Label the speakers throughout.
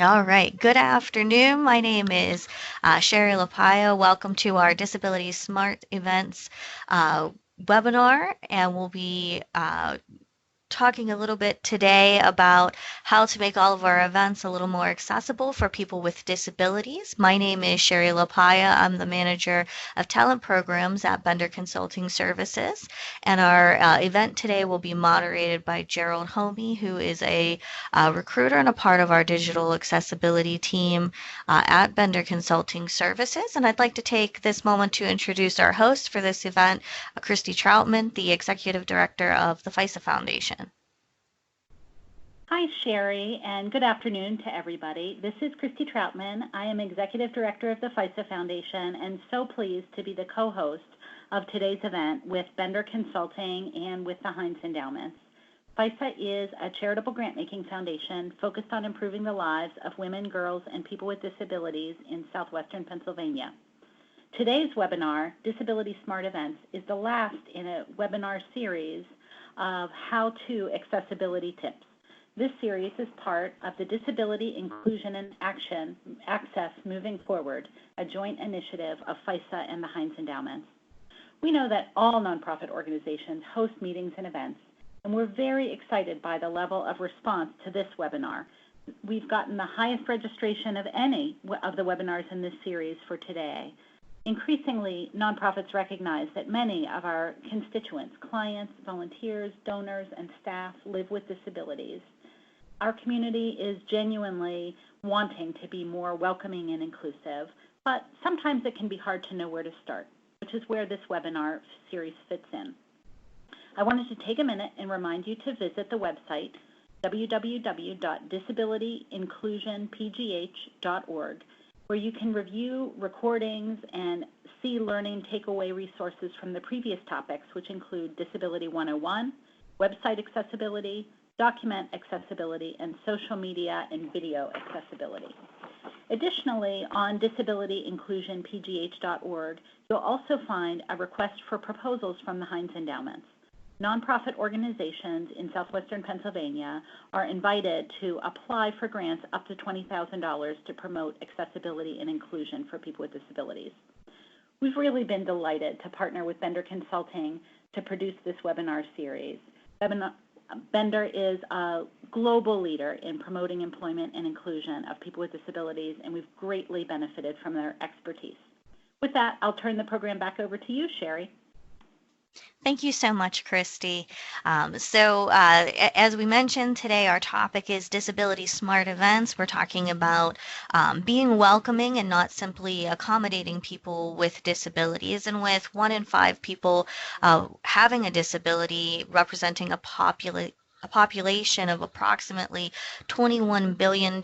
Speaker 1: All right. Good afternoon. My name is Sherry Lapaya. Welcome to our Disability Smart Events uh, webinar, and we'll be talking a little bit today about how to make all of our events a little more accessible for people with disabilities. My name is Sherry Lapaya. I'm the manager of talent programs at Bender Consulting Services. And our event today will be moderated by Gerald Homey, who is a recruiter and a part of our digital accessibility team at Bender Consulting Services. And I'd like to take this moment to introduce our host for this event, Christy Troutman, the executive director of the FISA Foundation.
Speaker 2: Hi, Sherry, and good afternoon to everybody. This is Christy Troutman. I am Executive Director of the FISA Foundation and so pleased to be the co-host of today's event with Bender Consulting and with the Heinz Endowments. FISA is a charitable grant-making foundation focused on improving the lives of women, girls, and people with disabilities in southwestern Pennsylvania. Today's webinar, Disability Smart Events, is the last in a webinar series of how-to accessibility tips. This series is part of the Disability Inclusion and Access Moving Forward, a joint initiative of FISA and the Heinz Endowments. We know that all nonprofit organizations host meetings and events, and we're very excited by the level of response to this webinar. We've gotten the highest registration of any of the webinars in this series for today. Increasingly, nonprofits recognize that many of our constituents, clients, volunteers, donors, and staff live with disabilities. Our community is genuinely wanting to be more welcoming and inclusive, but sometimes it can be hard to know where to start, which is where this webinar series fits in. I wanted to take a minute and remind you to visit the website, www.disabilityinclusionpgh.org, where you can review recordings and see learning takeaway resources from the previous topics, which include Disability 101, website accessibility, document accessibility, and social media and video accessibility. Additionally, on disabilityinclusionpgh.org, you'll also find a request for proposals from the Heinz Endowments. Nonprofit organizations in southwestern Pennsylvania are invited to apply for grants up to $20,000 to promote accessibility and inclusion for people with disabilities. We've really been delighted to partner with Bender Consulting to produce this webinar series. Bender is a global leader in promoting employment and inclusion of people with disabilities, and we've greatly benefited from their expertise. With that, I'll turn the program back over to you, Sherry.
Speaker 1: Thank you so much, Christy. As we mentioned today, our topic is Disability Smart Events. We're talking about being welcoming and not simply accommodating people with disabilities. And with 1 in 5 people having a disability representing a population of approximately $21 billion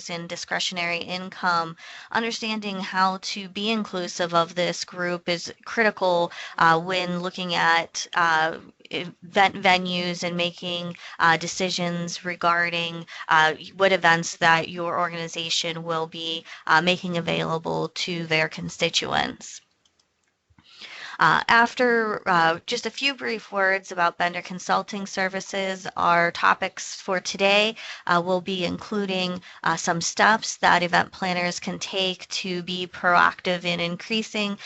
Speaker 1: in discretionary income, understanding how to be inclusive of this group is critical when looking at event venues and making decisions regarding what events that your organization will be making available to their constituents. After just a few brief words about Bender Consulting Services, our topics for today will be including some steps that event planners can take to be proactive in increasing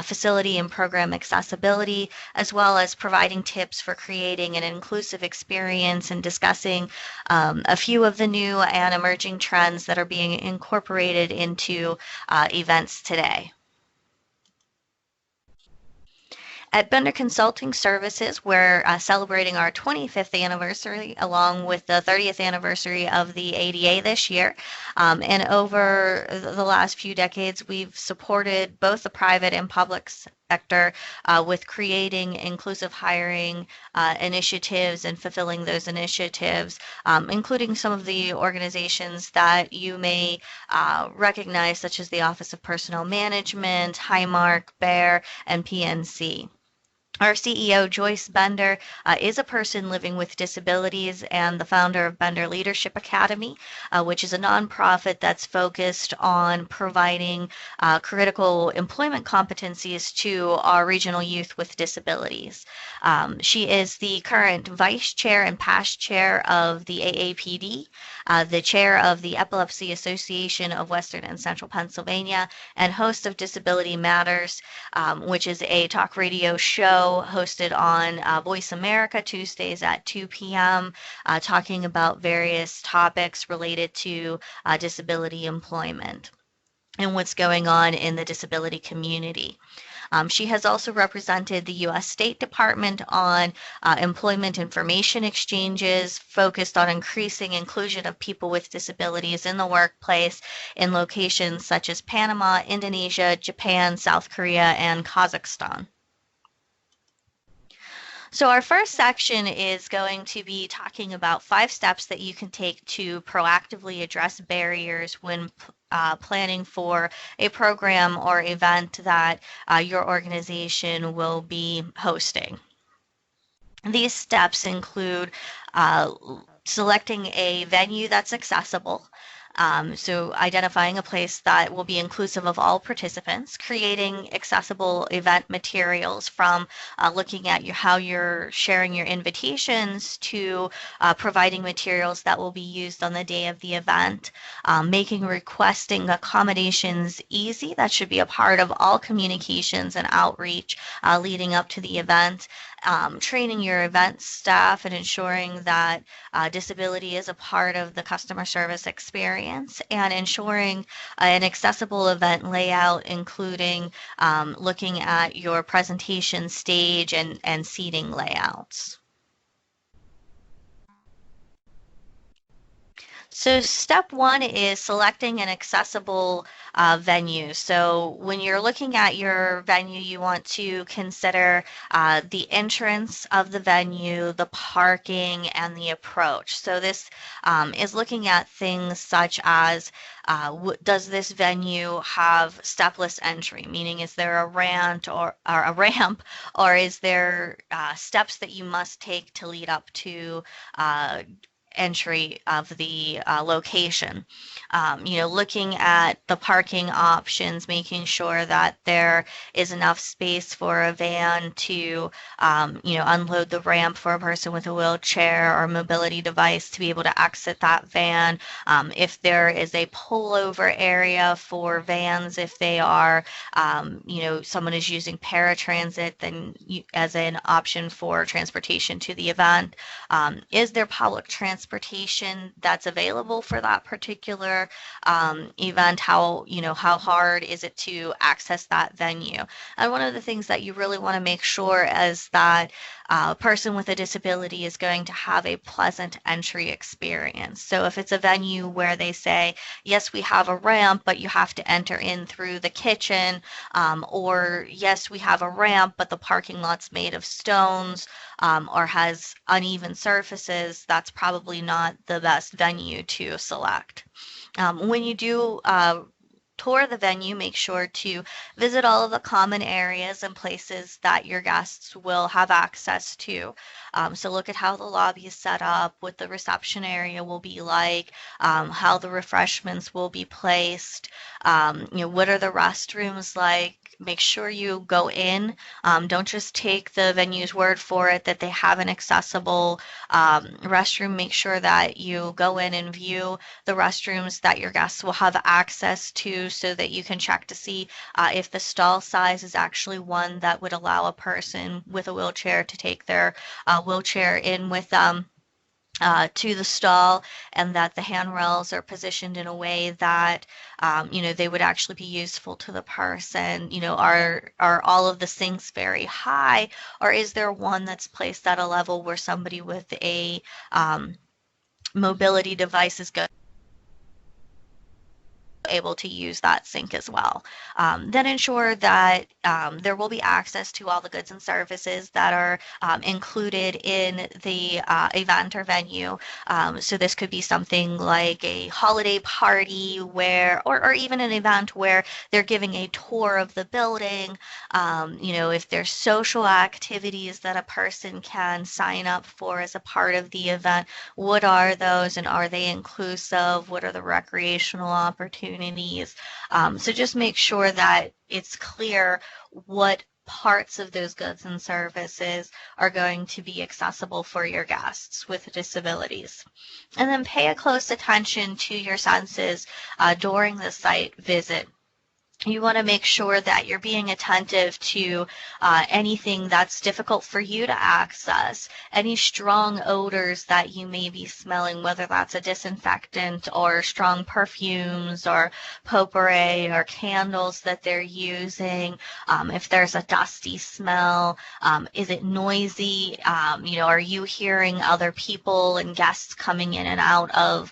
Speaker 1: facility and program accessibility, as well as providing tips for creating an inclusive experience and discussing a few of the new and emerging trends that are being incorporated into events today. At Bender Consulting Services, we're celebrating our 25th anniversary along with the 30th anniversary of the ADA this year. And over the last few decades, we've supported both the private and public sector with creating inclusive hiring initiatives and fulfilling those initiatives, including some of the organizations that you may recognize, such as the Office of Personnel Management, Highmark, BEAR, and PNC. Our CEO, Joyce Bender, is a person living with disabilities and the founder of Bender Leadership Academy, which is a nonprofit that's focused on providing critical employment competencies to our regional youth with disabilities. She is the current vice chair and past chair of the AAPD, the chair of the Epilepsy Association of Western and Central Pennsylvania, and host of Disability Matters, which is a talk radio show hosted on Voice America Tuesdays at 2 p.m., talking about various topics related to disability employment and what's going on in the disability community. She has also represented the U.S. State Department on employment information exchanges focused on increasing inclusion of people with disabilities in the workplace in locations such as Panama, Indonesia, Japan, South Korea, and Kazakhstan. So our first section is going to be talking about 5 steps that you can take to proactively address barriers when planning for a program or event that your organization will be hosting. These steps include selecting a venue that's accessible. So identifying a place that will be inclusive of all participants, creating accessible event materials from looking at how you're sharing your invitations to providing materials that will be used on the day of the event, making requesting accommodations easy. That should be a part of all communications and outreach leading up to the event. Training your event staff and ensuring that disability is a part of the customer service experience, and ensuring an accessible event layout, including looking at your presentation stage and seating layouts. So step 1 is selecting an accessible venue. So when you're looking at your venue, you want to consider the entrance of the venue, the parking, and the approach. So this is looking at things such as does this venue have stepless entry? Meaning, is there a ramp or is there steps that you must take to lead up to entry of the location. Looking at the parking options, making sure that there is enough space for a van to, unload the ramp for a person with a wheelchair or mobility device to be able to exit that van. If there is a pullover area for vans, if they are, someone is using paratransit, then as an option for transportation to the event. Is there public transportation that's available for that particular event? How hard is it to access that venue? And one of the things that you really want to make sure is that a person with a disability is going to have a pleasant entry experience. So if it's a venue where they say, yes, we have a ramp, but you have to enter in through the kitchen, or yes, we have a ramp, but the parking lot's made of stones, or has uneven surfaces, that's probably not the best venue to select. When you do tour the venue, make sure to visit all of the common areas and places that your guests will have access to. So look at how the lobby is set up, what the reception area will be like, how the refreshments will be placed, what are the restrooms like. Make sure you go in. Don't just take the venue's word for it that they have an accessible restroom. Make sure that you go in and view the restrooms that your guests will have access to, so that you can check to see if the stall size is actually one that would allow a person with a wheelchair to take their wheelchair in with them to the stall, and that the handrails are positioned in a way that they would actually be useful to the person. Are all of the sinks very high, or is there one that's placed at a level where somebody with a mobility device is going able to use that sync as well. Then ensure that there will be access to all the goods and services that are included in the event or venue. So this could be something like a holiday party where, or even an event where they're giving a tour of the building. If there's social activities that a person can sign up for as a part of the event, what are those and are they inclusive? What are the recreational opportunities? So just make sure that it's clear what parts of those goods and services are going to be accessible for your guests with disabilities. And then pay a close attention to your senses during the site visit. You want to make sure that you're being attentive to anything that's difficult for you to access, any strong odors that you may be smelling, whether that's a disinfectant or strong perfumes or potpourri or candles that they're using. If there's a dusty smell, is it noisy? Are you hearing other people and guests coming in and out of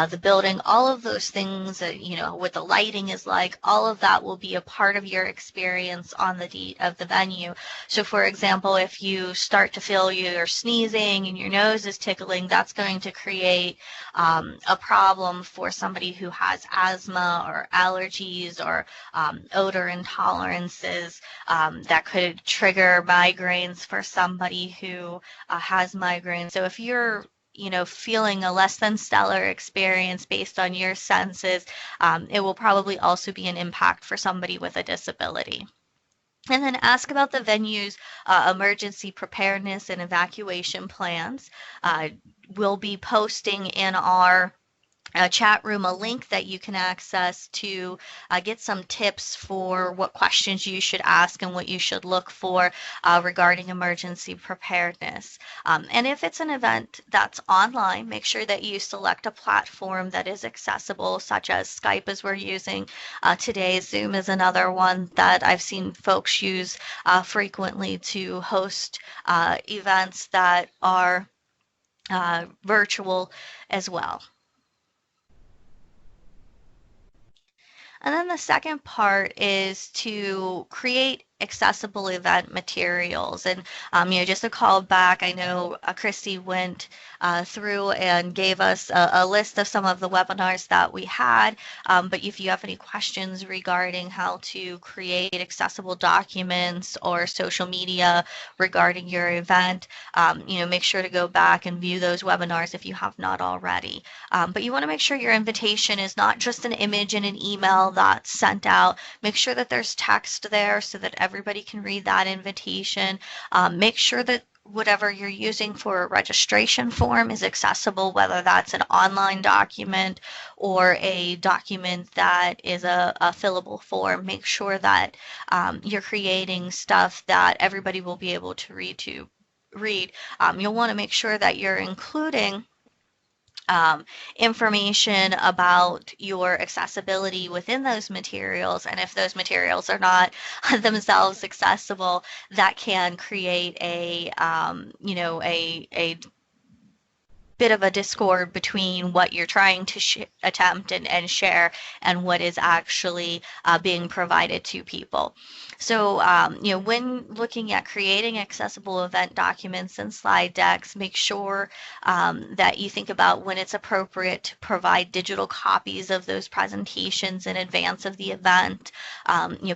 Speaker 1: the building? All of those things, what the lighting is like, all of that will be a part of your experience on the of the venue. So for example, if you start to feel you're sneezing and your nose is tickling, that's going to create a problem for somebody who has asthma or allergies or odor intolerances. That could trigger migraines for somebody who has migraines. So if you're feeling a less than stellar experience based on your senses, it will probably also be an impact for somebody with a disability. And then ask about the venue's emergency preparedness and evacuation plans. We'll be posting in our chat room a link that you can access to get some tips for what questions you should ask and what you should look for regarding emergency preparedness. And if it's an event that's online, make sure that you select a platform that is accessible, such as Skype as we're using today. Zoom is another one that I've seen folks use frequently to host events that are virtual as well. And then the second part is to create accessible event materials. And, just a call back, I know Christy went through and gave us a list of some of the webinars that we had. But if you have any questions regarding how to create accessible documents or social media regarding your event, make sure to go back and view those webinars if you have not already. But you want to make sure your invitation is not just an image in an email that's sent out. Make sure that there's text there so that everybody can read that invitation. Make sure that whatever you're using for a registration form is accessible, whether that's an online document or a document that is a fillable form. Make sure that you're creating stuff that everybody will be able to read. You'll want to make sure that you're including information about your accessibility within those materials, and if those materials are not themselves accessible, that can create a bit of a discord between what you're trying to attempt and share and what is actually being provided to people. So, when looking at creating accessible event documents and slide decks, make sure that you think about when it's appropriate to provide digital copies of those presentations in advance of the event.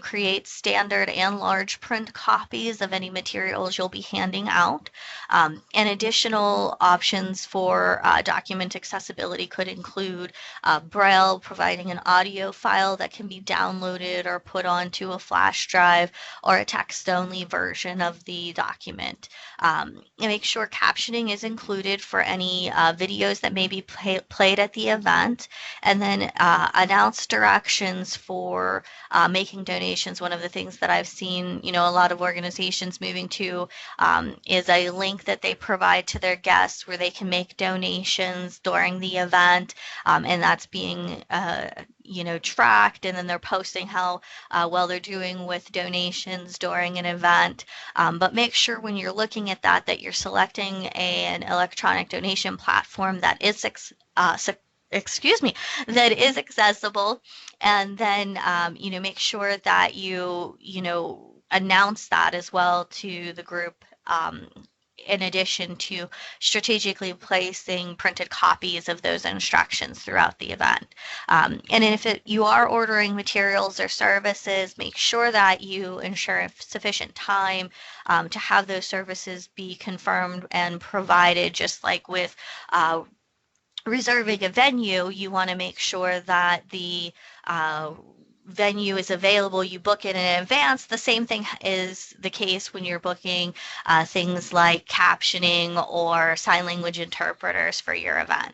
Speaker 1: Create standard and large print copies of any materials you'll be handing out. And additional options for document accessibility could include Braille, providing an audio file that can be downloaded or put onto a flash drive, or a text-only version of the document. And make sure captioning is included for any videos that may be played at the event, and then announce directions for making donations. One of the things that I've seen, a lot of organizations moving to is a link that they provide to their guests where they can make donations during the event, and that's being tracked, and then they're posting how well they're doing with donations during an event. But make sure when you're looking at that you're selecting an electronic donation platform that is excuse me, that is accessible. And then, make sure that you announce that as well to the group, in addition to strategically placing printed copies of those instructions throughout the event. And if you are ordering materials or services, make sure that you ensure sufficient time to have those services be confirmed and provided, just like with reserving a venue. You want to make sure that the venue is available. You book it in advance. The same thing is the case when you're booking things like captioning or sign language interpreters for your event.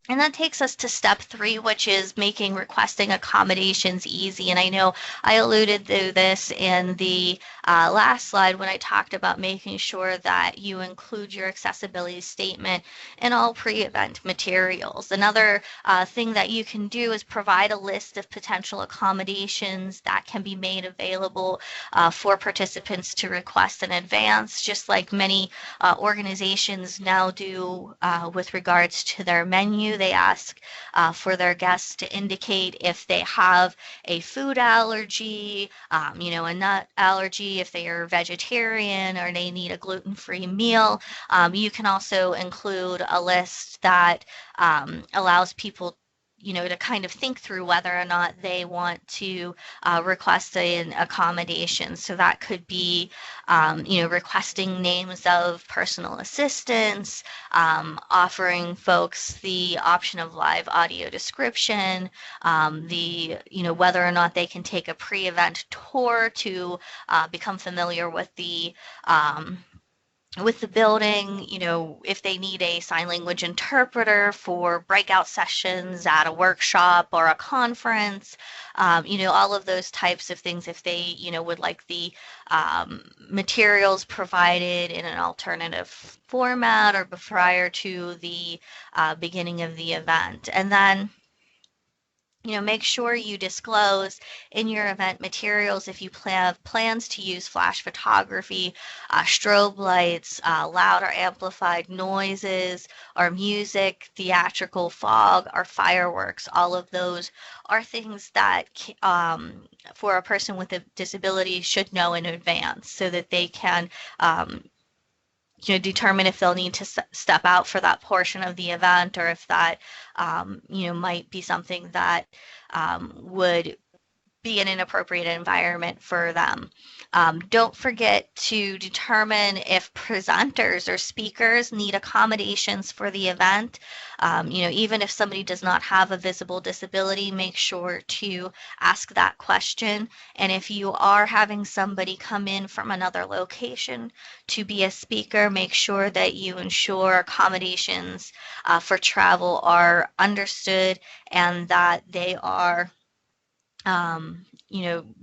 Speaker 1: And that takes us to step 3, which is making requesting accommodations easy. And I know I alluded to this in the last slide when I talked about making sure that you include your accessibility statement in all pre-event materials. Another thing that you can do is provide a list of potential accommodations that can be made available for participants to request in advance, just like many organizations now do with regards to their menu. They ask for their guests to indicate if they have a food allergy, a nut allergy, if they are vegetarian or they need a gluten-free meal. You can also include a list that allows people to kind of think through whether or not they want to request an accommodation. So that could be, requesting names of personal assistants, offering folks the option of live audio description, whether or not they can take a pre-event tour to become familiar with the building, if they need a sign language interpreter for breakout sessions at a workshop or a conference, all of those types of things, if they, would like the materials provided in an alternative format or prior to the beginning of the event. And then make sure you disclose in your event materials if you have plans to use flash photography, strobe lights, loud or amplified noises, or music, theatrical fog, or fireworks. All of those are things that for a person with a disability should know in advance so that they can determine if they'll need to step out for that portion of the event, or if that, might be something that would be an inappropriate environment for them. Don't forget to determine if presenters or speakers need accommodations for the event. Even if somebody does not have a visible disability, make sure to ask that question. And if you are having somebody come in from another location to be a speaker, make sure that you ensure accommodations for travel are understood and that they are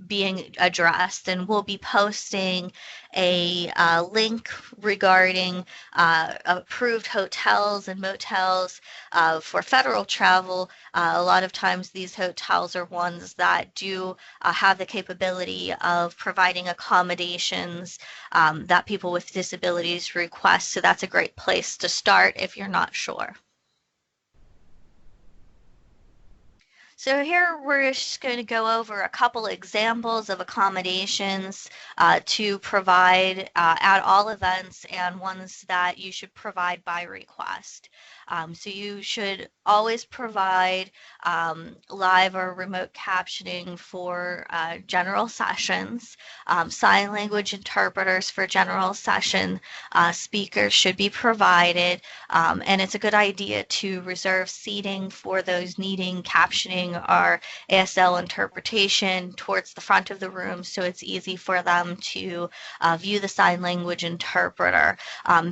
Speaker 1: being addressed. And we'll be posting a link regarding approved hotels and motels for federal travel. A lot of times these hotels are ones that do have the capability of providing accommodations that people with disabilities request. So that's a great place to start if you're not sure. So here we're just going to go over a couple examples of accommodations to provide at all events and ones that you should provide by request. So you should always provide live or remote captioning for general sessions. Sign language interpreters for general session speakers should be provided, and it's a good idea to reserve seating for those needing captioning or ASL interpretation towards the front of the room so it's easy for them to view the sign language interpreter.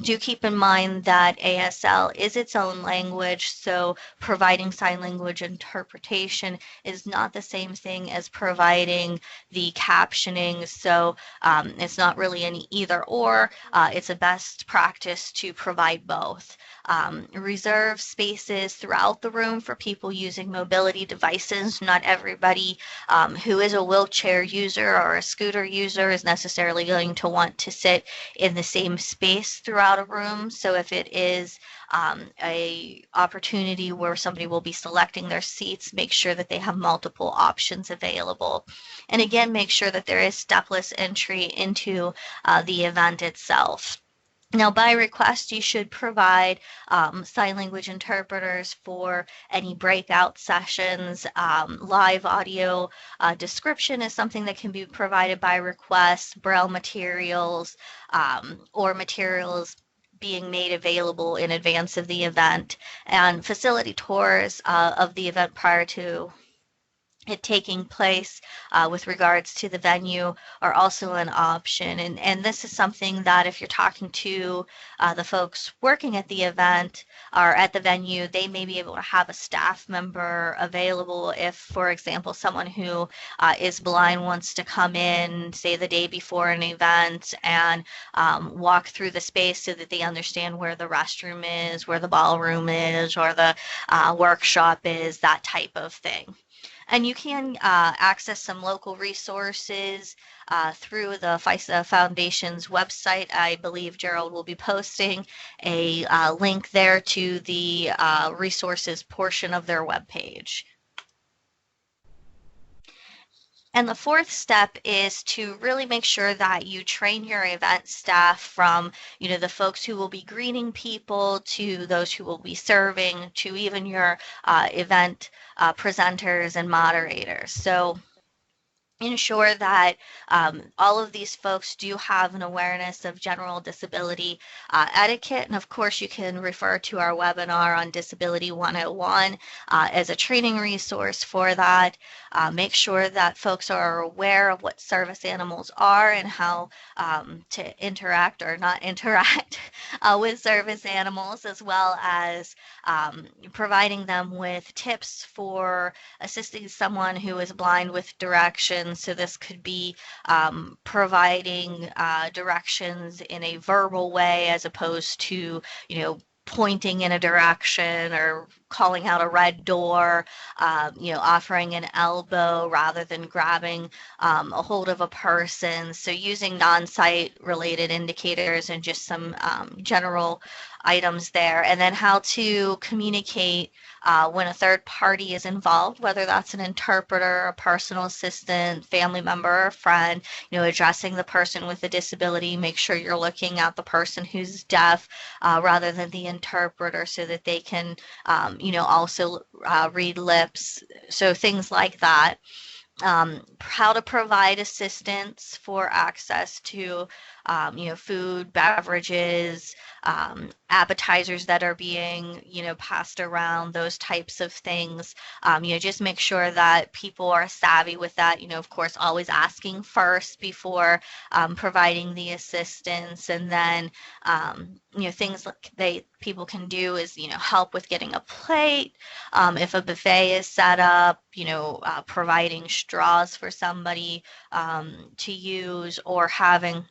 Speaker 1: Do keep in mind that ASL is its own language, so providing sign language interpretation is not the same thing as providing the captioning, so it's not really an either or. It's a best practice to provide both. Reserve spaces throughout the room for people using mobility devices devices. Not everybody who is a wheelchair user or a scooter user is necessarily going to want to sit in the same space throughout a room. So if it is a opportunity where somebody will be selecting their seats, make sure that they have multiple options available. And again, make sure that there is stepless entry into the event itself. Now, by request, you should provide sign language interpreters for any breakout sessions. Live audio description is something that can be provided by request, braille materials, or materials being made available in advance of the event, and facility tours of the event prior to it taking place with regards to the venue are also an option. And this is something that if you're talking to the folks working at the event or at the venue, they may be able to have a staff member available if, for example, someone who is blind wants to come in, say, the day before an event and walk through the space so that they understand where the restroom is, where the ballroom is, or the workshop is, that type of thing. And you can access some local resources through the FISA Foundation's website. I believe Gerald will be posting a link there to the resources portion of their webpage. And the fourth step is to really make sure that you train your event staff from, the folks who will be greeting people to those who will be serving to even your event presenters and moderators. So ensure that all of these folks do have an awareness of general disability etiquette. And of course, you can refer to our webinar on Disability 101 as a training resource for that. Make sure that folks are aware of what service animals are and how to interact or not interact with service animals, as well as providing them with tips for assisting someone who is blind with directions. So this could be providing directions in a verbal way as opposed to, pointing in a direction or calling out a red door, offering an elbow rather than grabbing a hold of a person. So using non-sight related indicators and just some general items there. And then how to communicate when a third party is involved, whether that's an interpreter, a personal assistant, family member, or friend, addressing the person with a disability. Make sure you're looking at the person who's deaf rather than the interpreter so that they can, also read lips. So things like that. How to provide assistance for access to, food, beverages, appetizers that are being, passed around, those types of things. Just make sure that people are savvy with that. Of course, always asking first before providing the assistance, and then, things like people can do is, help with getting a plate. If a buffet is set up, providing straws for somebody to use, or having,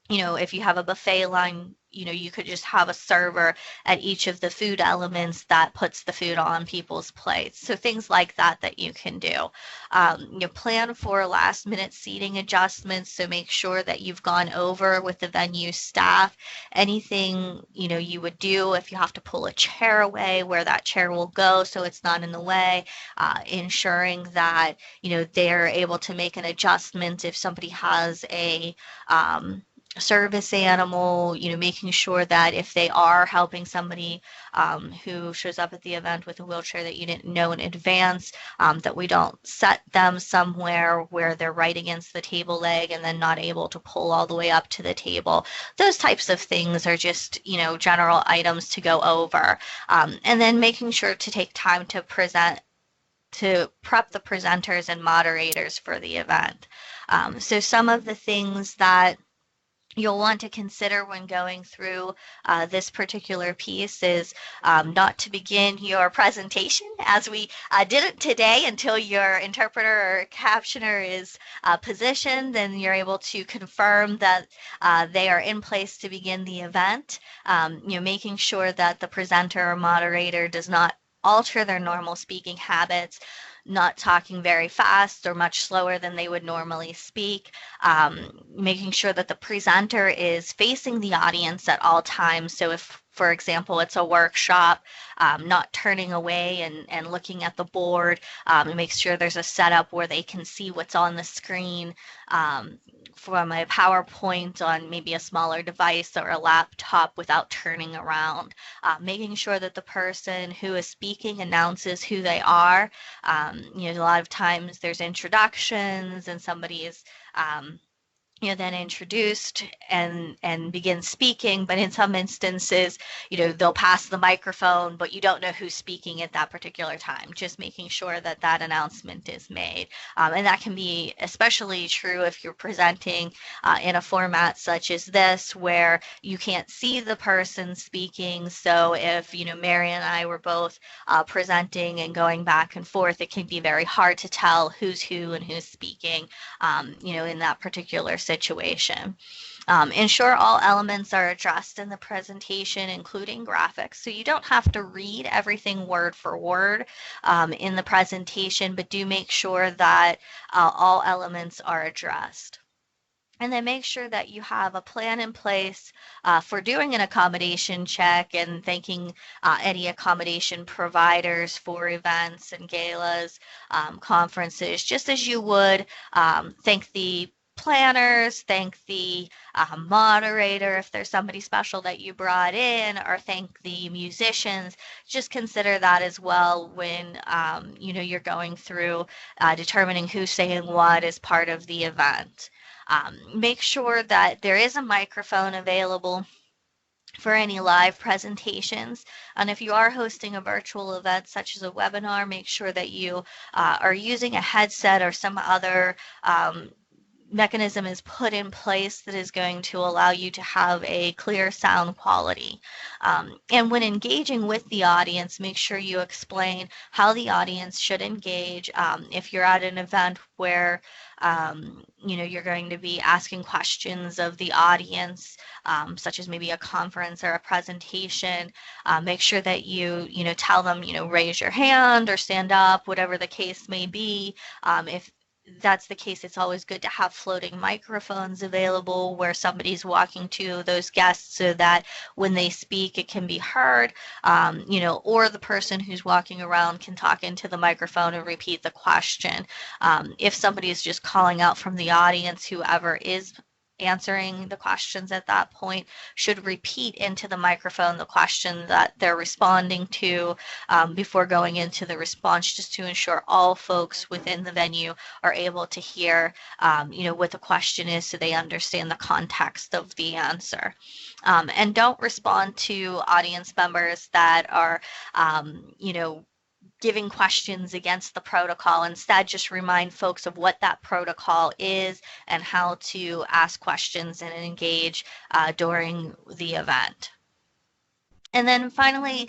Speaker 1: if you have a buffet line, you could just have a server at each of the food elements that puts the food on people's plates. So things like that you can do. Plan for last minute seating adjustments. So make sure that you've gone over with the venue staff anything, you would do if you have to pull a chair away, where that chair will go so it's not in the way, ensuring that, they're able to make an adjustment if somebody has a service animal, making sure that if they are helping somebody who shows up at the event with a wheelchair that you didn't know in advance, that we don't set them somewhere where they're right against the table leg and then not able to pull all the way up to the table. Those types of things are just, general items to go over. And then making sure to take time to prep the presenters and moderators for the event. So some of the things that you'll want to consider when going through this particular piece is not to begin your presentation as we didn't today until your interpreter or captioner is positioned, and you're able to confirm that they are in place to begin the event. Making sure that the presenter or moderator does not alter their normal speaking habits, not talking very fast or much slower than they would normally speak, making sure that the presenter is facing the audience at all times. So if, for example, it's a workshop, not turning away and looking at the board, and make sure there's a setup where they can see what's on the screen, from a PowerPoint on maybe a smaller device or a laptop without turning around, making sure that the person who is speaking announces who they are. A lot of times there's introductions and somebody is then introduced and begin speaking, but in some instances, they'll pass the microphone, but you don't know who's speaking at that particular time. Just making sure that that announcement is made. And that can be especially true if you're presenting in a format such as this, where you can't see the person speaking. So if, Mary and I were both presenting and going back and forth, it can be very hard to tell who's who and who's speaking, in that particular situation. Ensure all elements are addressed in the presentation, including graphics. So you don't have to read everything word for word in the presentation, but do make sure that all elements are addressed. And then make sure that you have a plan in place for doing an accommodation check and thanking any accommodation providers for events and galas, conferences, just as you would thank the planners, thank the moderator if there's somebody special that you brought in, or thank the musicians. Just consider that as well when you're going through determining who's saying what as part of the event. Make sure that there is a microphone available for any live presentations. And if you are hosting a virtual event such as a webinar, make sure that you are using a headset or some other mechanism is put in place that is going to allow you to have a clear sound quality. And when engaging with the audience, make sure you explain how the audience should engage. If you're at an event where you're going to be asking questions of the audience, such as maybe a conference or a presentation, make sure that you tell them, raise your hand or stand up, whatever the case may be. If that's the case, it's always good to have floating microphones available where somebody's walking to those guests so that when they speak, it can be heard, or the person who's walking around can talk into the microphone and repeat the question. If somebody is just calling out from the audience, whoever is answering the questions at that point should repeat into the microphone the question that they're responding to before going into the response, just to ensure all folks within the venue are able to hear what the question is so they understand the context of the answer. And don't respond to audience members that are giving questions against the protocol. Instead, just remind folks of what that protocol is and how to ask questions and engage during the event. And then finally,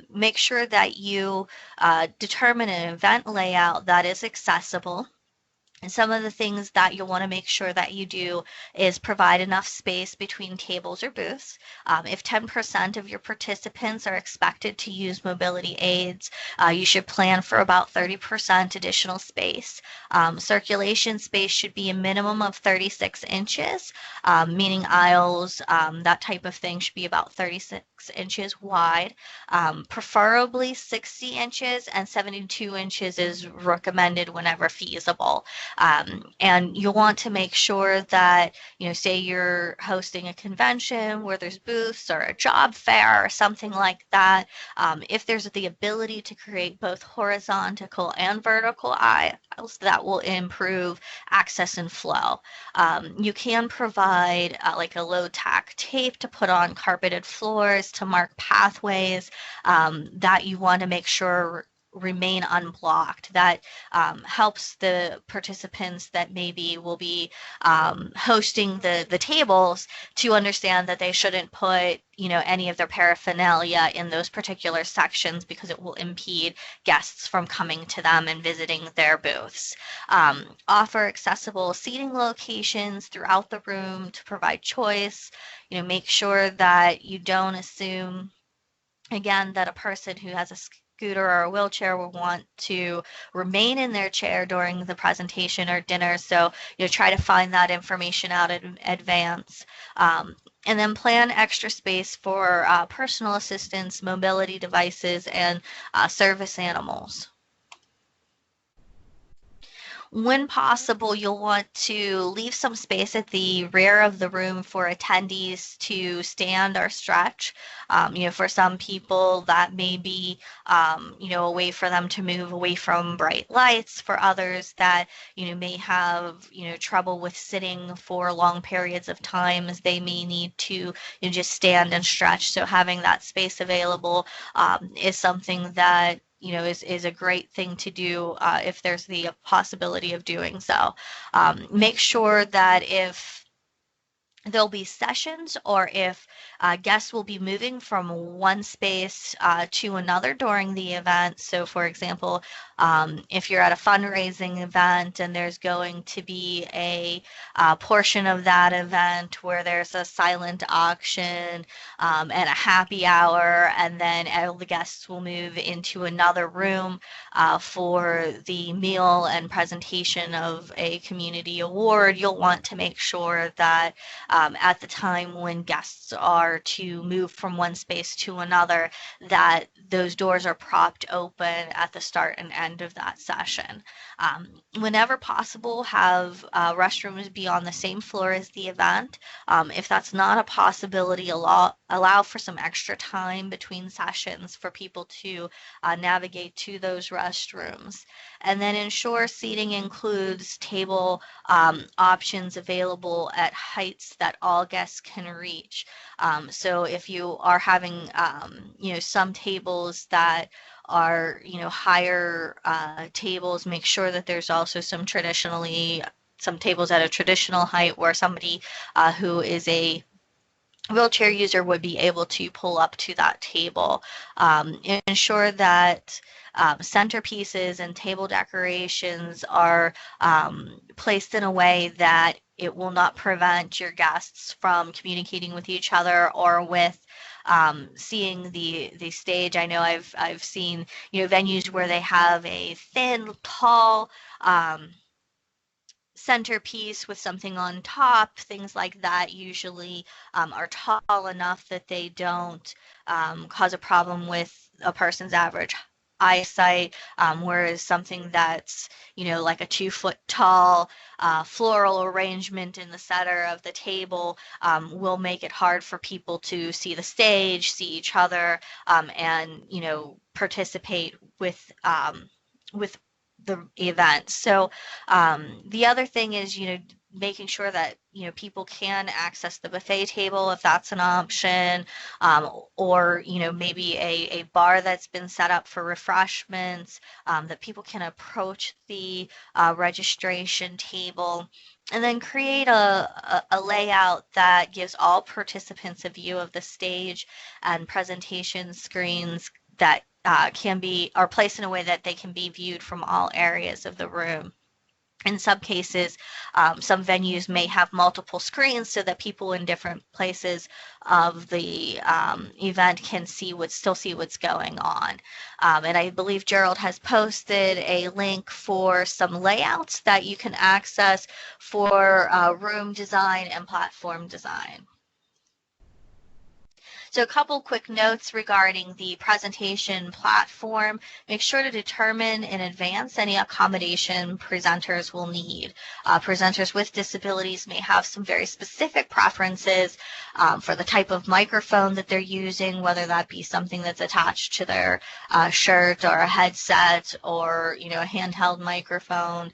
Speaker 1: make sure that you determine an event layout that is accessible. And some of the things that you'll want to make sure that you do is provide enough space between tables or booths. If 10% of your participants are expected to use mobility aids, you should plan for about 30% additional space. Circulation space should be a minimum of 36 inches, meaning aisles, that type of thing should be about 36 inches wide, preferably 60 inches, and 72 inches is recommended whenever feasible. And you'll want to make sure that, say you're hosting a convention where there's booths or a job fair or something like that, if there's the ability to create both horizontal and vertical aisles, that will improve access and flow. You can provide like a low-tack tape to put on carpeted floors to mark pathways that you want to make sure remain unblocked. That helps the participants that maybe will be hosting the tables to understand that they shouldn't put any of their paraphernalia in those particular sections because it will impede guests from coming to them and visiting their booths. Offer accessible seating locations throughout the room to provide choice. Make sure that you don't assume Again, that a person who has a scooter or a wheelchair will want to remain in their chair during the presentation or dinner. So try to find that information out in advance. And then plan extra space for personal assistants, mobility devices, and service animals. When possible, you'll want to leave some space at the rear of the room for attendees to stand or stretch. For some people, that may be, a way for them to move away from bright lights. For others that, may have, trouble with sitting for long periods of time, as they may need to, just stand and stretch. So having that space available is something that is a great thing to do if there's the possibility of doing so. Make sure that if there'll be sessions or if guests will be moving from one space to another during the event. So for example, if you're at a fundraising event and there's going to be a portion of that event where there's a silent auction and a happy hour, and then all the guests will move into another room for the meal and presentation of a community award, you'll want to make sure that at the time when guests are to move from one space to another, that those doors are propped open at the start and end of that session. Whenever possible, have restrooms be on the same floor as the event. If that's not a possibility, allow for some extra time between sessions for people to navigate to those restrooms. And then ensure seating includes table options available at heights that all guests can reach. So if you are having, some tables that are, higher tables, make sure that there's also some tables at a traditional height where somebody who is a wheelchair user would be able to pull up to that table. Ensure that centerpieces and table decorations are placed in a way that it will not prevent your guests from communicating with each other or with seeing the stage. I know I've seen venues where they have a thin, tall centerpiece with something on top. Things like that usually are tall enough that they don't cause a problem with a person's average eyesight, whereas something that's, like a 2 foot tall floral arrangement in the center of the table will make it hard for people to see the stage, see each other, and, participate with the event. So the other thing is, making sure that, people can access the buffet table if that's an option, or, maybe a bar that's been set up for refreshments, that people can approach the registration table. And then create a layout that gives all participants a view of the stage and presentation screens that are placed in a way that they can be viewed from all areas of the room. In some cases, some venues may have multiple screens so that people in different places of the event can still see what's going on. And I believe Gerald has posted a link for some layouts that you can access for room design and platform design. So a couple quick notes regarding the presentation platform. Make sure to determine in advance any accommodation presenters will need. Presenters with disabilities may have some very specific preferences for the type of microphone that they're using, whether that be something that's attached to their shirt or a headset or, a handheld microphone.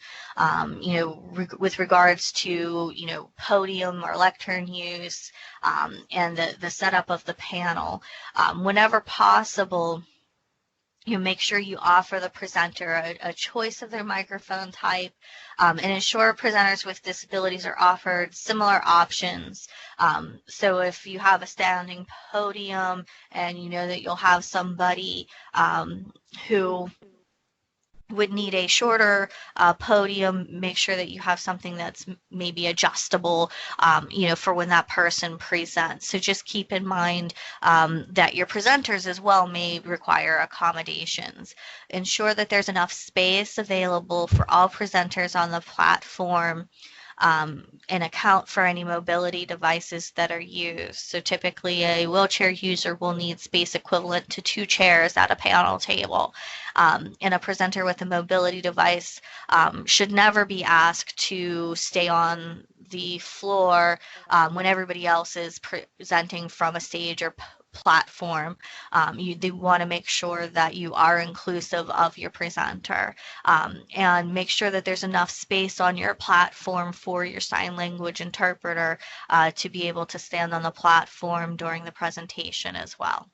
Speaker 1: With regards to, podium or lectern use, and the setup of the panel. Whenever possible, make sure you offer the presenter a choice of their microphone type, and ensure presenters with disabilities are offered similar options. So if you have a standing podium and you know that you'll have somebody who would need a shorter podium. Make sure that you have something that's maybe adjustable, for when that person presents. So just keep in mind that your presenters as well may require accommodations. Ensure that there's enough space available for all presenters on the platform, and account for any mobility devices that are used. So typically a wheelchair user will need space equivalent to 2 chairs at a panel table. And a presenter with a mobility device should never be asked to stay on the floor when everybody else is presenting from a stage or platform. They want to make sure that you are inclusive of your presenter, and make sure that there's enough space on your platform for your sign language interpreter to be able to stand on the platform during the presentation as well.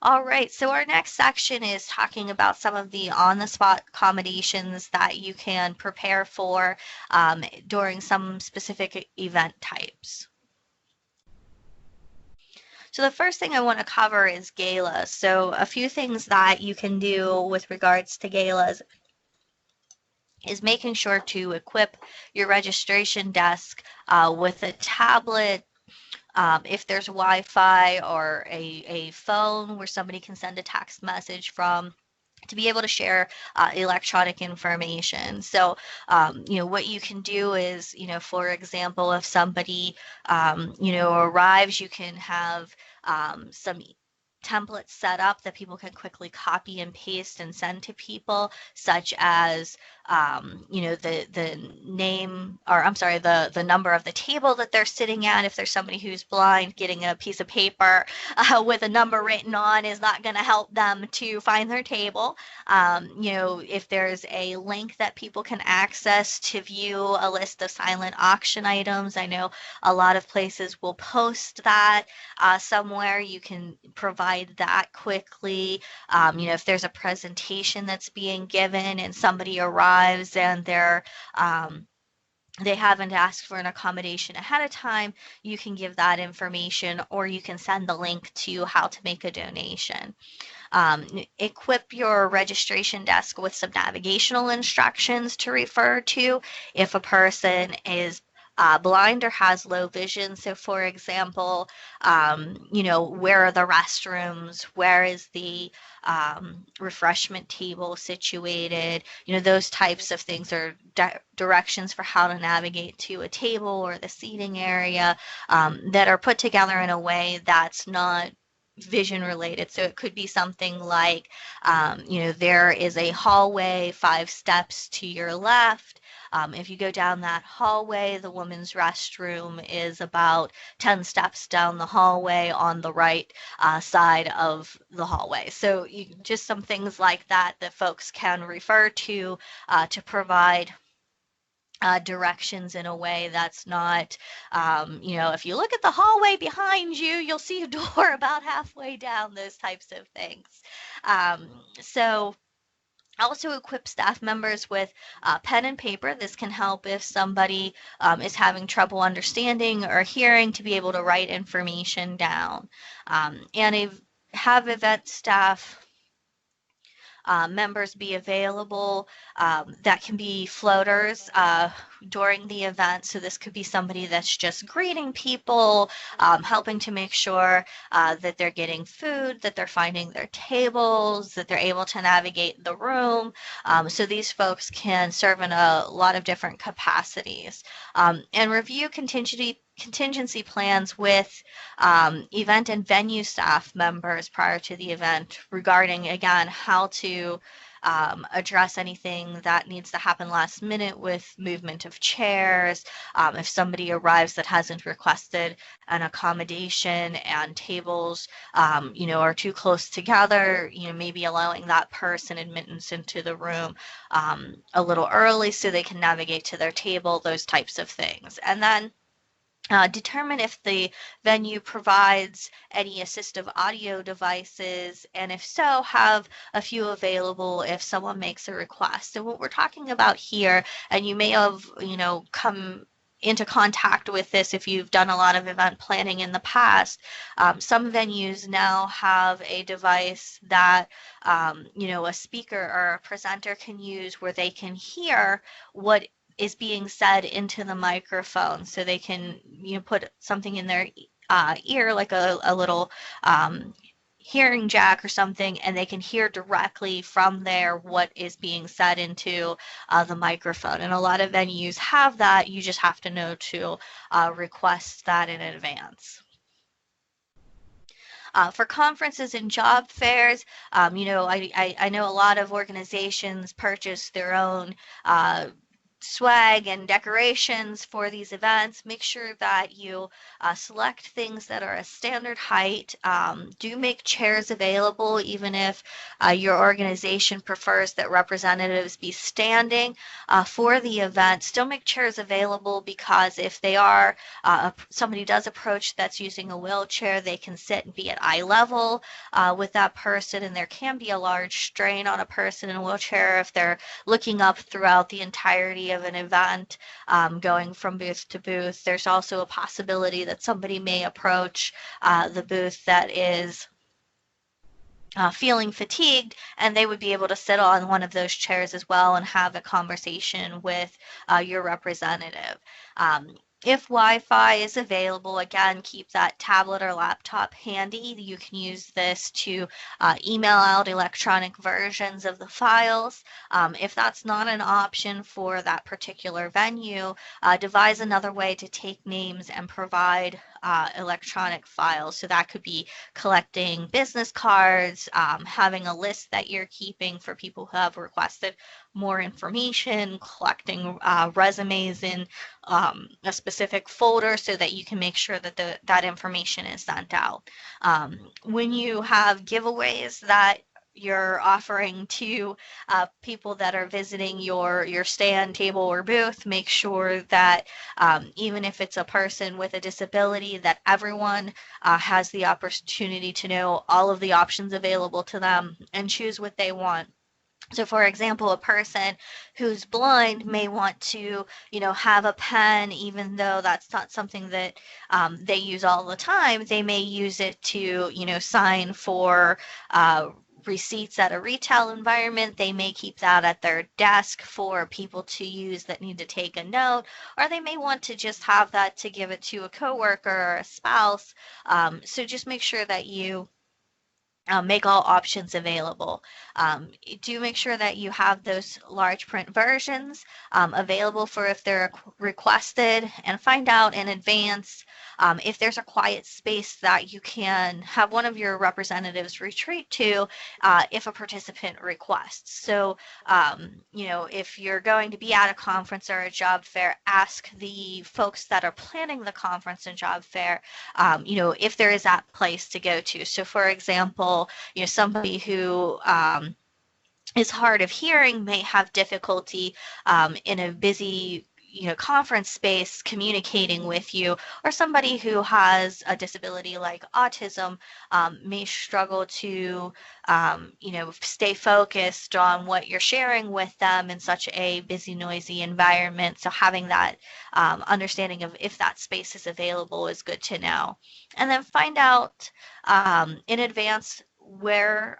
Speaker 1: All right, so our next section is talking about some of the on-the-spot accommodations that you can prepare for during some specific event types. So the first thing I want to cover is galas. So a few things that you can do with regards to galas is making sure to equip your registration desk with a tablet, if there's Wi-Fi, or a phone where somebody can send a text message from, to be able to share electronic information. So, what you can do is, for example, if somebody, arrives, you can have some templates set up that people can quickly copy and paste and send to people, such as the name, or I'm sorry, the number of the table that they're sitting at. If there's somebody who's blind, getting a piece of paper with a number written on is not going to help them to find their table. If there's a link that people can access to view a list of silent auction items, I know a lot of places will post that somewhere. You can provide that quickly. If there's a presentation that's being given and somebody arrives and they haven't asked for an accommodation ahead of time, you can give that information, or you can send the link to how to make a donation. Equip your registration desk with some navigational instructions to refer to if a person is blind or has low vision. So for example, where are the restrooms? Where is the refreshment table situated? Those types of things are directions for how to navigate to a table or the seating area, that are put together in a way that's not vision related. So it could be something like, there is a hallway 5 steps to your left. If you go down that hallway, the women's restroom is about 10 steps down the hallway on the right side of the hallway. So just some things like that that folks can refer to provide directions in a way that's not, if you look at the hallway behind you, you'll see a door about halfway down, those types of things. So also equip staff members with pen and paper. This can help if somebody is having trouble understanding or hearing, to be able to write information down. And have event staff members be available. That can be floaters during the event. So this could be somebody that's just greeting people, helping to make sure that they're getting food, that they're finding their tables, that they're able to navigate the room. So these folks can serve in a lot of different capacities. And review contingency plans with event and venue staff members prior to the event, regarding, again, how to address anything that needs to happen last minute with movement of chairs. If somebody arrives that hasn't requested an accommodation and tables, are too close together, maybe allowing that person admittance into the room a little early so they can navigate to their table, those types of things. And then determine if the venue provides any assistive audio devices, and if so, have a few available if someone makes a request. So what we're talking about here, and you may have, come into contact with this if you've done a lot of event planning in the past. Some venues now have a device that a speaker or a presenter can use where they can hear what is being said into the microphone, so they can put something in their ear, like a little hearing jack or something, and they can hear directly from there what is being said into the microphone. And a lot of venues have that. You just have to know to request that in advance. For conferences and job fairs, I know a lot of organizations purchase their own swag and decorations for these events. Make sure that you select things that are a standard height. Do make chairs available, even if your organization prefers that representatives be standing for the event. Still make chairs available, because if they are somebody does approach that's using a wheelchair, they can sit and be at eye level with that person, and there can be a large strain on a person in a wheelchair if they're looking up throughout the entirety of an event, going from booth to booth. There's also a possibility that somebody may approach the booth that is feeling fatigued, and they would be able to sit on one of those chairs as well and have a conversation with your representative. If Wi-Fi is available, again, keep that tablet or laptop handy. You can use this to email out electronic versions of the files. If that's not an option for that particular venue, devise another way to take names and provide electronic files. So that could be collecting business cards, having a list that you're keeping for people who have requested more information, collecting resumes in a specific folder so that you can make sure that that information is sent out. When you have giveaways that you're offering to people that are visiting your stand, table, or booth, make sure that even if it's a person with a disability, that everyone has the opportunity to know all of the options available to them and choose what they want. So, for example, a person who's blind may want to, have a pen, even though that's not something that they use all the time. They may use it to, sign for receipts at a retail environment. They may keep that at their desk for people to use that need to take a note, or they may want to just have that to give it to a coworker or a spouse. So just make sure that you make all options available. Do make sure that you have those large print versions available for if they're requested, and find out in advance if there's a quiet space that you can have one of your representatives retreat to if a participant requests. So, if you're going to be at a conference or a job fair, ask the folks that are planning the conference and job fair, if there is that place to go to. So, for example, somebody who is hard of hearing may have difficulty in a busy conference space communicating with you, or somebody who has a disability like autism may struggle to stay focused on what you're sharing with them in such a busy, noisy environment. So having that understanding of if that space is available is good to know. And then find out in advance where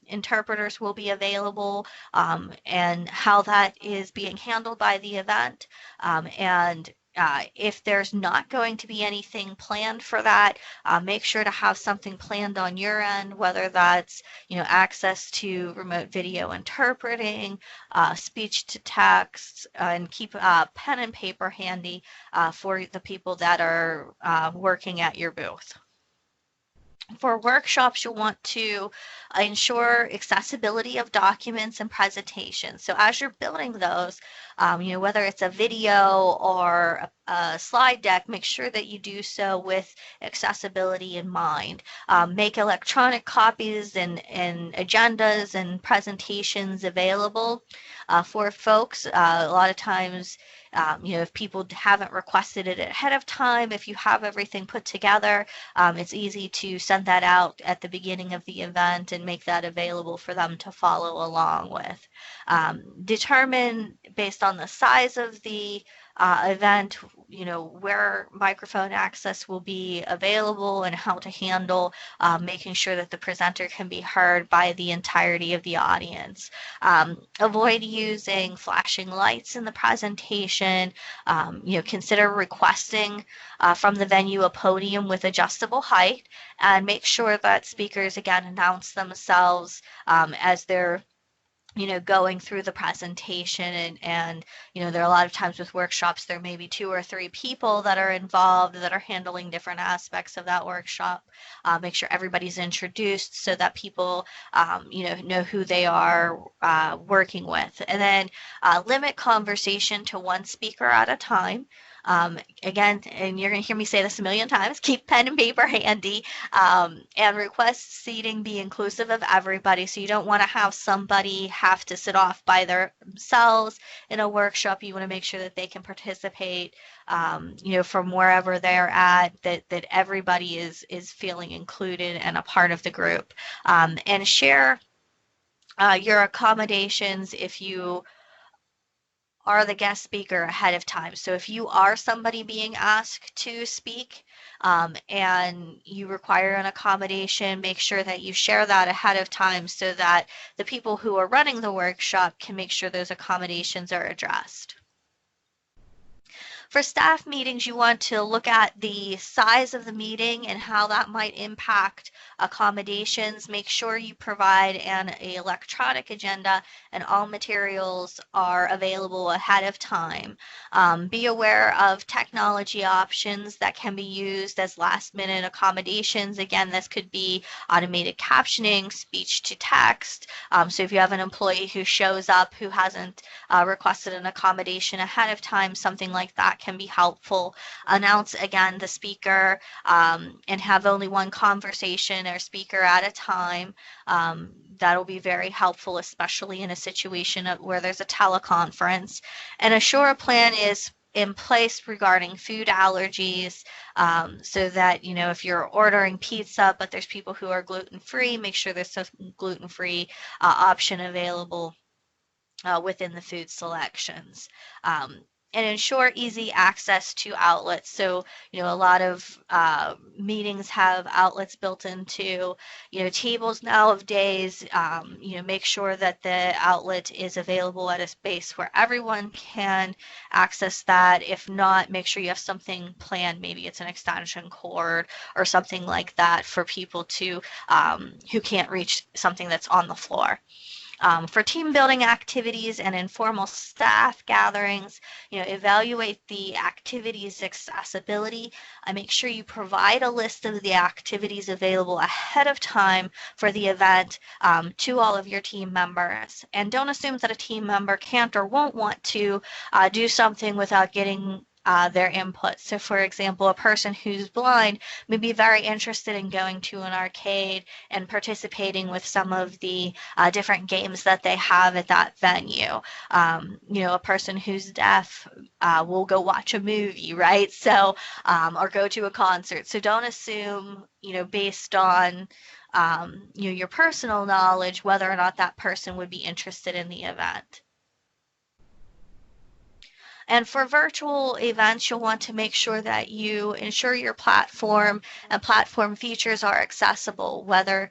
Speaker 1: interpreters will be available and how that is being handled by the event. And if there's not going to be anything planned for that, make sure to have something planned on your end, whether that's access to remote video interpreting, speech to text, and keep pen and paper handy for the people that are working at your booth. For workshops, you'll want to ensure accessibility of documents and presentations. So as you're building those, whether it's a video or a slide deck, make sure that you do so with accessibility in mind. Make electronic copies and agendas and presentations available for folks. A lot of times, if people haven't requested it ahead of time, if you have everything put together, it's easy to send that out at the beginning of the event and make that available for them to follow along with. Determine, based on the size of the event, where microphone access will be available and how to handle making sure that the presenter can be heard by the entirety of the audience. Avoid using flashing lights in the presentation. Consider requesting from the venue a podium with adjustable height, and make sure that speakers again announce themselves as they're going through the presentation, and there are a lot of times with workshops there may be 2 or 3 people that are involved that are handling different aspects of that workshop. Make sure everybody's introduced so that people know who they are working with, and then limit conversation to one speaker at a time. Again, and you're going to hear me say this a million times, keep pen and paper handy, and request seating be inclusive of everybody. So you don't want to have somebody have to sit off by themselves in a workshop. You want to make sure that they can participate, from wherever they're at, that everybody is feeling included and a part of the group. And share your accommodations if you are the guest speaker ahead of time. So if you are somebody being asked to speak and you require an accommodation, make sure that you share that ahead of time so that the people who are running the workshop can make sure those accommodations are addressed. For staff meetings, you want to look at the size of the meeting and how that might impact accommodations. Make sure you provide an electronic agenda and all materials are available ahead of time. Be aware of technology options that can be used as last-minute accommodations. Again, this could be automated captioning, speech to text. So if you have an employee who shows up who hasn't requested an accommodation ahead of time, something like that can be helpful. Announce again the speaker and have only one conversation or speaker at a time. That'll be very helpful, especially in a situation where there's a teleconference. And assure a plan is in place regarding food allergies, so that if you're ordering pizza but there's people who are gluten-free, make sure there's some gluten-free option available within the food selections. And ensure easy access to outlets. So, a lot of meetings have outlets built into, tables nowadays. Make sure that the outlet is available at a space where everyone can access that. If not, make sure you have something planned. Maybe it's an extension cord or something like that for people to who can't reach something that's on the floor. For team building activities and informal staff gatherings, evaluate the activities accessibility. Make sure you provide a list of the activities available ahead of time for the event to all of your team members. And don't assume that a team member can't or won't want to do something without getting their input. So for example, a person who's blind may be very interested in going to an arcade and participating with some of the different games that they have at that venue. A person who's deaf will go watch a movie, right? So, or go to a concert. So don't assume, based on your personal knowledge, whether or not that person would be interested in the event. And for virtual events, you'll want to make sure that you ensure your platform and platform features are accessible, whether,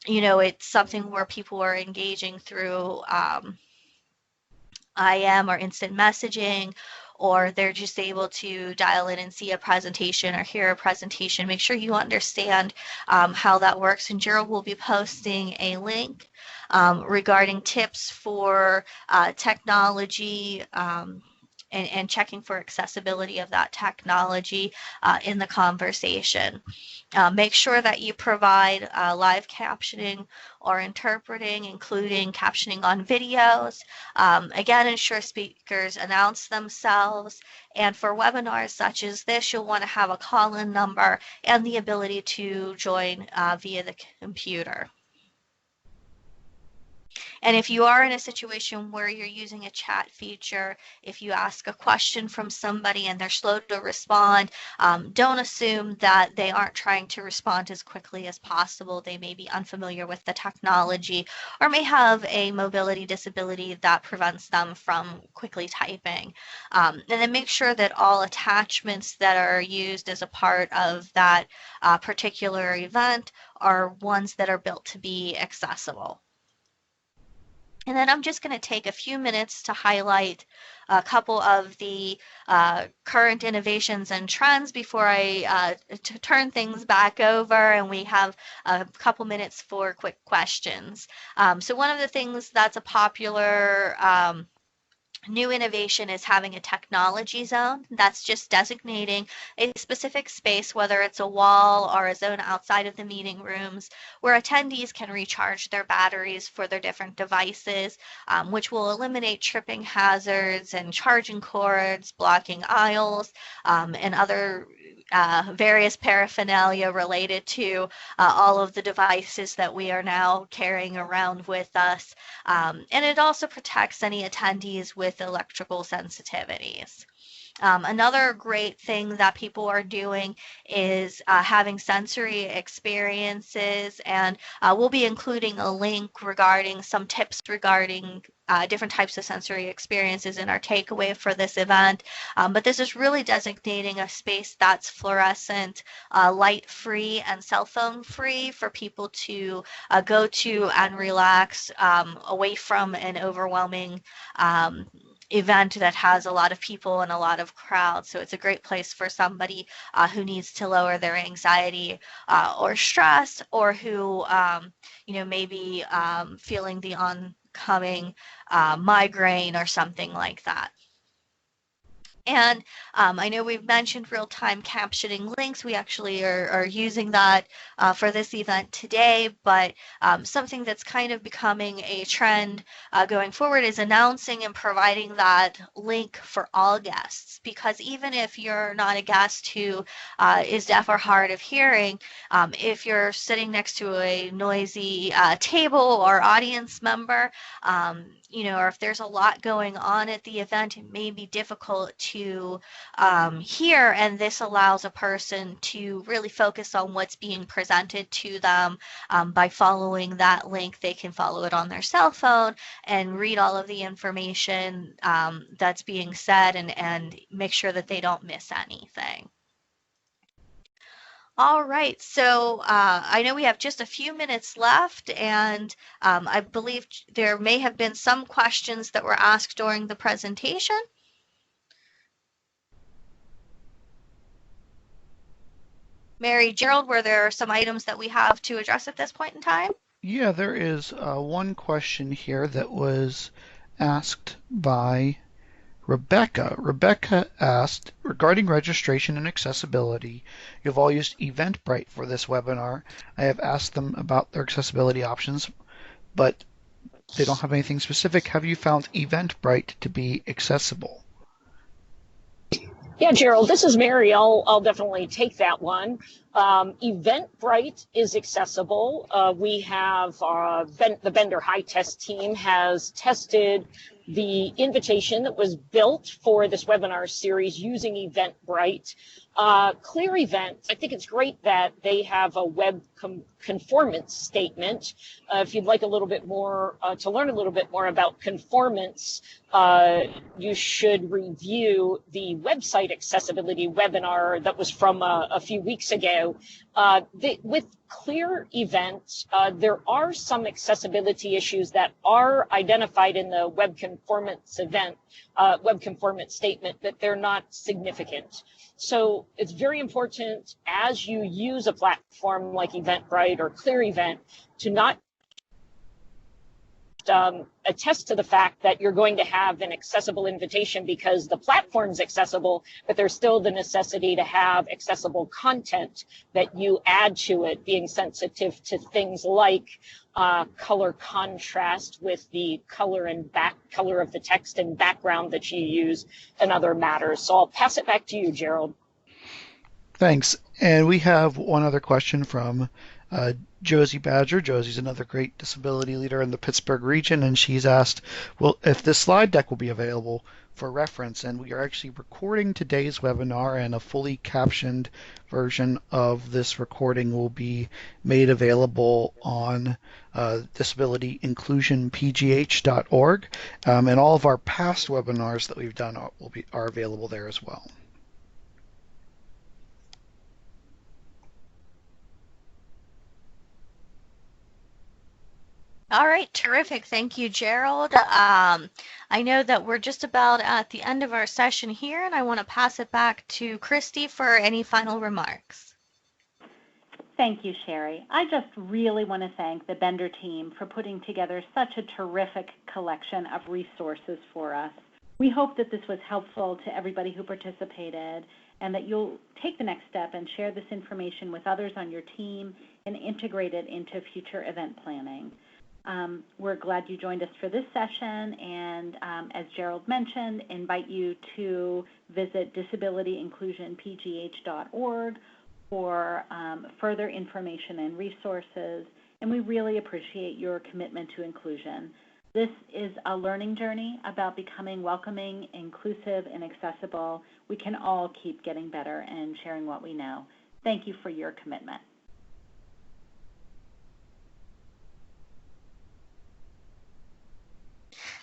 Speaker 1: it's something where people are engaging through IM or instant messaging, or they're just able to dial in and see a presentation or hear a presentation. Make sure you understand how that works. And Gerald will be posting a link regarding tips for technology and checking for accessibility of that technology in the conversation. Make sure that you provide live captioning or interpreting, including captioning on videos. Again, ensure speakers announce themselves. And for webinars such as this, you'll want to have a call-in number and the ability to join via the computer. And if you are in a situation where you're using a chat feature, if you ask a question from somebody and they're slow to respond, don't assume that they aren't trying to respond as quickly as possible. They may be unfamiliar with the technology or may have a mobility disability that prevents them from quickly typing. And then make sure that all attachments that are used as a part of that particular event are ones that are built to be accessible. And then I'm just going to take a few minutes to highlight a couple of the current innovations and trends before I turn things back over and we have a couple minutes for quick questions. So one of the things that's a popular new innovation is having a technology zone. That's just designating a specific space, whether it's a wall or a zone outside of the meeting rooms, where attendees can recharge their batteries for their different devices, which will eliminate tripping hazards and charging cords, blocking aisles, and other various paraphernalia related to all of the devices that we are now carrying around with us. And it also protects any attendees with electrical sensitivities. Another great thing that people are doing is having sensory experiences, and we'll be including a link regarding some tips regarding different types of sensory experiences in our takeaway for this event. But this is really designating a space that's fluorescent, light-free, and cell phone-free for people to go to and relax away from an overwhelming event that has a lot of people and a lot of crowds. So it's a great place for somebody who needs to lower their anxiety or stress, or who may be feeling the oncoming migraine or something like that. And I know we've mentioned real-time captioning links. We actually are using that for this event today, but something that's kind of becoming a trend going forward is announcing and providing that link for all guests. Because even if you're not a guest who is deaf or hard of hearing, if you're sitting next to a noisy table or audience member, or if there's a lot going on at the event, it may be difficult to hear, and this allows a person to really focus on what's being presented to them. By following that link, they can follow it on their cell phone and read all of the information that's being said, and make sure that they don't miss anything. All right, so I know we have just a few minutes left, and I believe there may have been some questions that were asked during the presentation. Mary Gerald, were there some items that we have to address at this point in time?
Speaker 3: Yeah, there is one question here that was asked by Rebecca. Rebecca asked, regarding registration and accessibility, you've all used Eventbrite for this webinar. I have asked them about their accessibility options, but they don't have anything specific. Have you found Eventbrite to be accessible?
Speaker 4: Yeah, Gerald, this is Mary. I'll definitely take that one. Eventbrite is accessible. We have the Bender High Test team has tested the invitation that was built for this webinar series using Eventbrite. Clear Event, I think it's great that they have a web conformance statement. If you'd like a little bit more, to learn a little bit more about conformance, you should review the website accessibility webinar that was from a few weeks ago. With Clear Event, there are some accessibility issues that are identified in the web conformance statement, but they're not significant. So it's very important as you use a platform like Eventbrite or Clear Event to not attest to the fact that you're going to have an accessible invitation because the platform's accessible, but there's still the necessity to have accessible content that you add to it, being sensitive to things like color contrast with the color of the text and background that you use and other matters. So I'll pass it back to you, Gerald.
Speaker 3: Thanks. And we have one other question from Josie Badger. Josie's another great disability leader in the Pittsburgh region, and she's asked, well, if this slide deck will be available for reference. And we are actually recording today's webinar, and a fully captioned version of this recording will be made available on disabilityinclusionpgh.org, and all of our past webinars that we've done are available there as well.
Speaker 1: All right, terrific. Thank you, Gerald. I know that we're just about at the end of our session here, and I want to pass it back to Christy for any final remarks.
Speaker 2: Thank you, Sherry. I just really want to thank the Bender team for putting together such a terrific collection of resources for us. We hope that this was helpful to everybody who participated and that you'll take the next step and share this information with others on your team and integrate it into future event planning. We're glad you joined us for this session, and as Gerald mentioned, invite you to visit disabilityinclusionpgh.org for further information and resources, and we really appreciate your commitment to inclusion. This is a learning journey about becoming welcoming, inclusive, and accessible. We can all keep getting better and sharing what we know. Thank you for your commitment.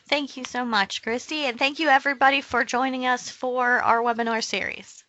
Speaker 1: Thank you so much, Christy, and thank you everybody for joining us for our webinar series.